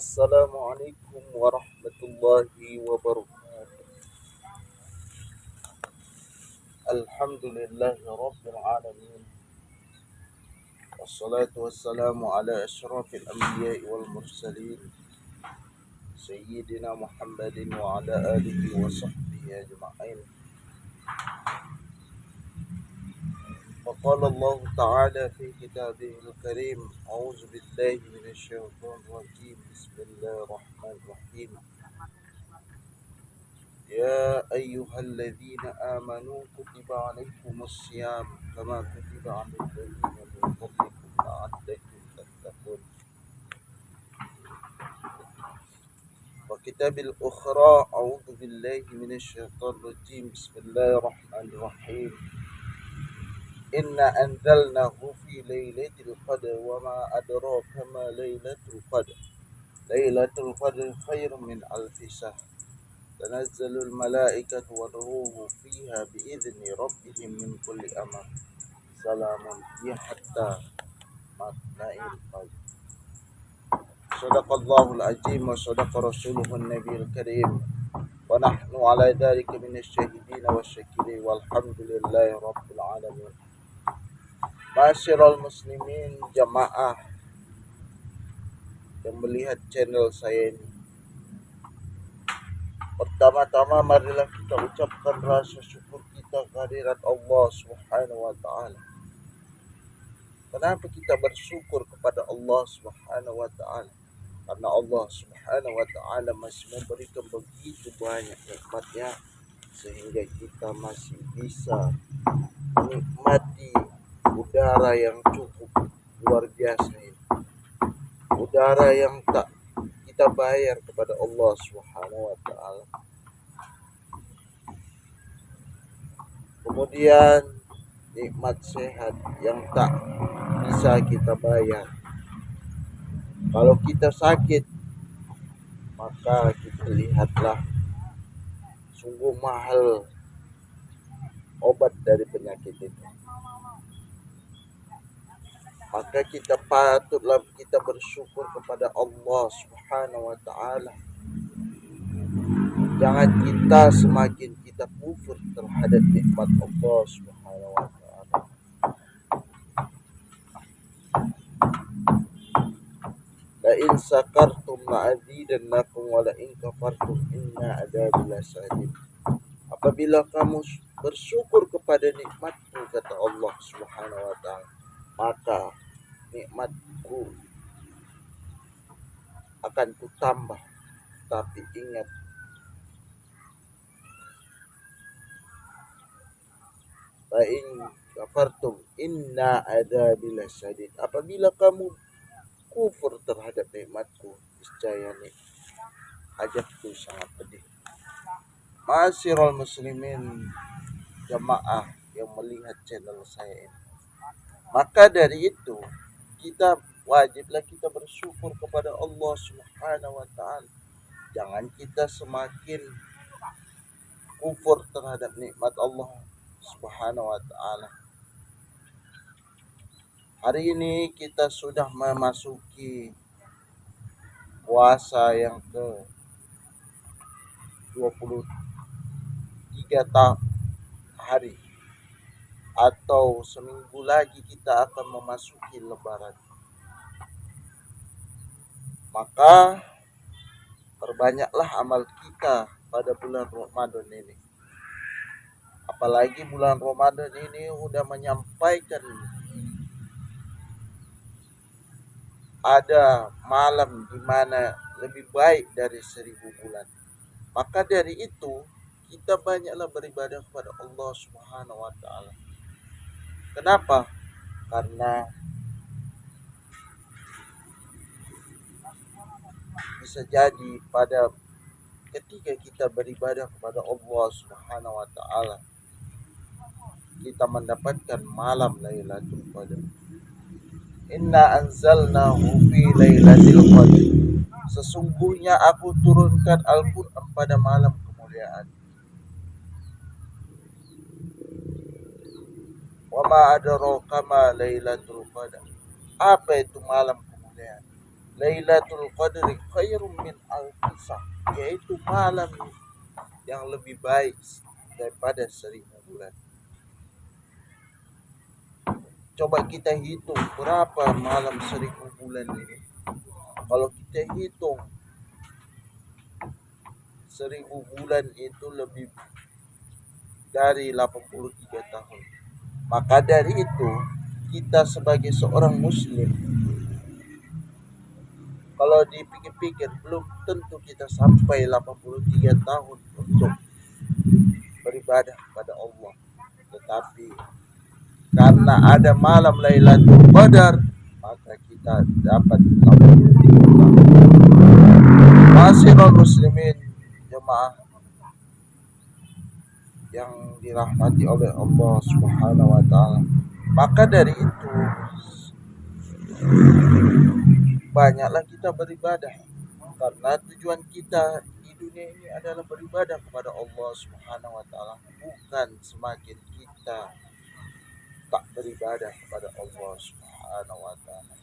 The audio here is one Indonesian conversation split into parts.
Assalamualaikum warahmatullahi wabarakatuh. Alhamdulillahi rabbil alamin. Wassalatu wassalamu ala asyrafil anbiya'i wal mursalin. Sayyidina Muhammadin wa ala alihi wa sahbihi ajma'in. وقال الله تعالى في كتابه الكريم أعوذ بالله من الشيطان الرجيم بسم الله الرحمن الرحيم يا أيها الذين آمنوا كتب عليكم الصيام كما كتب على الذين من قبلكم لعلكم تتقون. وكتاب الأخرى أعوذ بالله من الشيطان الرجيم بسم الله الرحمن الرحيم إنا أنزلناه في ليلة القدر وما أدراك ما ليلة القدر ليلة القدر خير من ألف شهر تنزل الملائكة والروح فيها بإذن ربهم من كل أمر سلام هي حتى مطلع الفجر. صدق الله العظيم وصدق رسوله النبي الكريم ونحن على ذلك من الشاهدين والشاكرين والحمد لله رب العالمين. Masyiral muslimin jamaah yang melihat channel saya ini, pertama-tama marilah kita ucapkan rasa syukur kita kehadirat Allah Subhanahu wa taala. Kenapa kita bersyukur kepada Allah Subhanahu wa taala? Karena Allah Subhanahu wa taala masih memberikan begitu banyak nikmatnya sehingga kita masih bisa menikmati udara yang cukup luar biasa ini. Udara yang tak kita bayar kepada Allah Subhanahu wa taala. Kemudian nikmat sehat yang tak bisa kita bayar. Kalau kita sakit, maka kita lihatlah sungguh mahal obat dari penyakit itu. Maka kita patutlah kita bersyukur kepada Allah Subhanahu wa taala. Jangan kita semakin kita kufur terhadap nikmat Allah Subhanahu wa taala. La in sakartum la'azidannakum wa la in kafartum inna adzabi lasyadid. Apabila kamu bersyukur kepada nikmatku, kata Allah Subhanahu wa taala, maka nikmatku akan kutambah. Tapi ingat, la in kafartum inna adzabi lasyadid. Apabila kamu kufur terhadap nikmatku, niscaya nih ajabku sangat pedih. Masyiral muslimin jamaah yang melihat channel saya ini, maka dari itu kita wajiblah kita bersyukur kepada Allah Subhanahu wa taala. Jangan kita semakin kufur terhadap nikmat Allah Subhanahu wa taala. Hari ini kita sudah memasuki puasa yang ke 23 hari, atau seminggu lagi kita akan memasuki lebaran. Maka perbanyaklah amal kita pada bulan Ramadan ini. Apalagi bulan Ramadan ini udah menyampaikan ada malam di mana lebih baik dari 1000 bulan. Maka dari itu kita banyaklah beribadah kepada Allah Subhanahu wa taala. Kenapa? Karena bisa jadi pada ketika kita beribadah kepada Allah Subhanahu wa taala, kita mendapatkan malam Lailatul Qadar. Inna anzalnahu fi lailatul qadr. Sesungguhnya aku turunkan Al-Quran pada malam kemuliaan. Wa ma adraka ma lailatul qadar. Apa itu malam kemuliaan? Lailatul Qadri khairum min alfi syahr, yaitu malam yang lebih baik daripada 1000 bulan. Coba kita hitung berapa malam 1000 bulan ini. Kalau kita hitung 1000 bulan itu lebih dari 83 tahun. Maka dari itu, kita sebagai seorang muslim, kalau dipikir-pikir belum tentu kita sampai 83 tahun untuk beribadah kepada Allah. Tetapi karena ada malam Lailatul Qadar, maka kita dapat 83 tahun. Masyiral muslimin, jemaah yang dirahmati oleh Allah Subhanahu wa taala. Maka dari itu banyaklah kita beribadah, karena tujuan kita di dunia ini adalah beribadah kepada Allah Subhanahu wa taala, bukan semakin kita tak beribadah kepada Allah Subhanahu wa taala.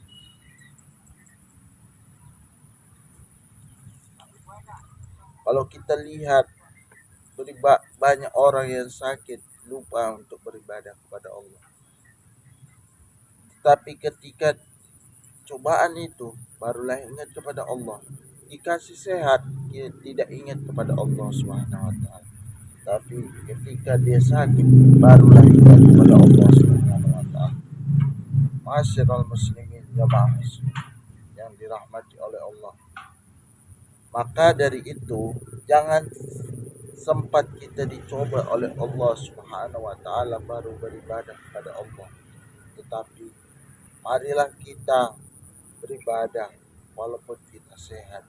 Kalau kita lihat banyak orang yang sakit lupa untuk beribadah kepada Allah. Tapi ketika cobaan itu barulah ingat kepada Allah. Dikasih sehat, dia tidak ingat kepada Allah Subhanahu wa taala. Tapi ketika dia sakit barulah ingat kepada Allah Subhanahu wa taala. Masyiral muslimin jamaah yang dirahmati oleh Allah. Maka dari itu, jangan sempat kita dicoba oleh Allah Subhanahu wa taala baru beribadah kepada Allah. Tetapi marilah kita beribadah walaupun kita sehat.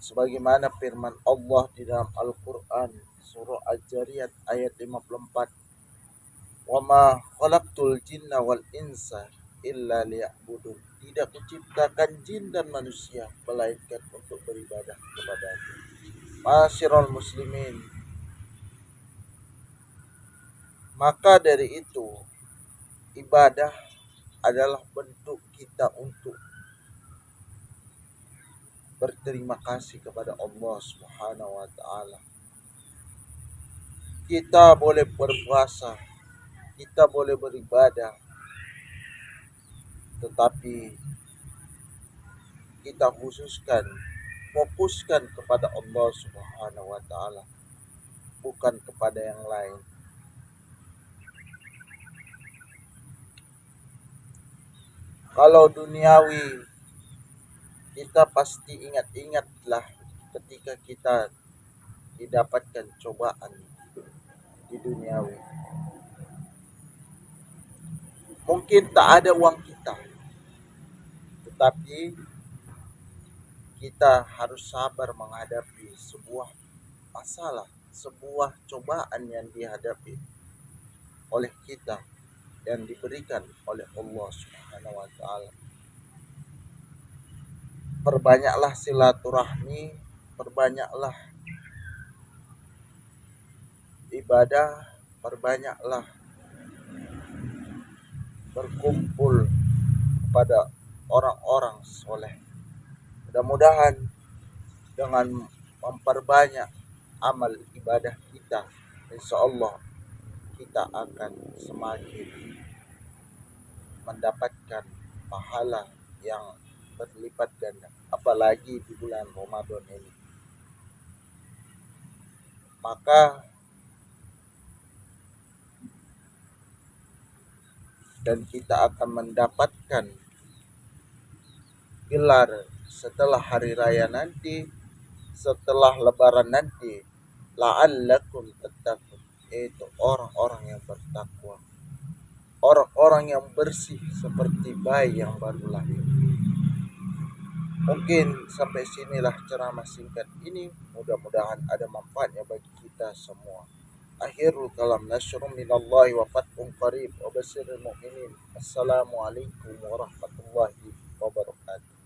Sebagaimana firman Allah di dalam Al-Quran surah Al-Jariyat ayat 54, "Wa ma khalaqtul jinna wal insa illa liya'budun." Tidak kuciptakan jin dan manusia melainkan untuk beribadah kepada-Nya. Masyiral muslimin, maka dari itu ibadah adalah bentuk kita untuk berterima kasih kepada Allah Subhanahu wa taala. Kita boleh berpuasa, kita boleh beribadah, tetapi kita fokuskan kepada Allah Subhanahu wa taala, bukan kepada yang lain. Kalau duniawi, kita pasti ingatlah ketika kita didapatkan cobaan di duniawi. Mungkin tak ada uang kita, tetapi kita harus sabar menghadapi sebuah masalah, sebuah cobaan yang dihadapi oleh kita yang diberikan oleh Allah Subhanahu wa taala. Perbanyaklah silaturahmi, perbanyaklah ibadah, perbanyaklah berkumpul kepada orang-orang soleh. Mudah-mudahan dengan memperbanyak amal ibadah kita, insya Allah kita akan semakin mendapatkan pahala yang berlipat ganda, apalagi di bulan Ramadan ini. Maka dan kita akan mendapatkan gelar setelah hari raya nanti, setelah lebaran nanti, la'allakum tattaqun, yaitu orang-orang yang bertakwa, orang-orang yang bersih seperti bayi yang baru lahir. Mungkin sampai sinilah ceramah singkat ini, mudah-mudahan ada manfaatnya bagi kita semua. Akhirul kalam, nasrun minallahi wa fathun qarib wa basyiril mu'minin. Assalamualaikum warahmatullahi wabarakatuh.